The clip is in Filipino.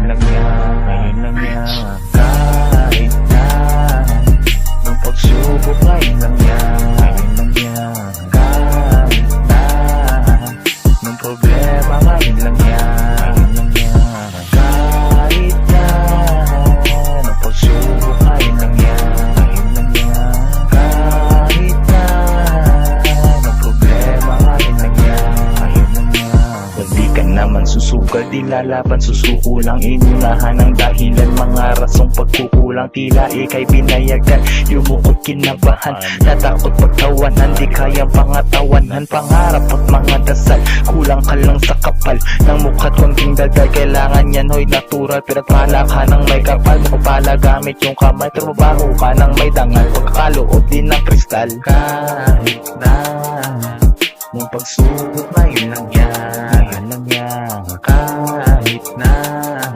lang yan, ngayon lang yan. Kahit na nung pagsubok, ngayon lang yan, ngayon lang yan. Kahit na nung problema, ngayon lang yan, ngayon lang yan. Kahit na nung pagsubok, ngayon lang yan, ngayon lang yan. Kahit na nung problema, ngayon lang yan, ngayon lang yan. Hindi ka naman susugal, di lalaban, susuko lang. Inunahan ang dahilan, mga rasong pagkukulang. Tila ika'y binayagan, yumukot kinabahan. Natakot pagtawanan, di kayang pangatawanan. Pangarap at mga dasal, kulang ka lang sa kapal ng mukha't konting daldal. Kailangan yan ho'y natural, pinagpala ka ng may kapal. Mukapala gamit yung kamay, trabaho ka ng may dangal. Pagkakaloob din ng kristal. Kahit na nung pagsubok, ngayon lang yan, ngayon lang yan. Kahit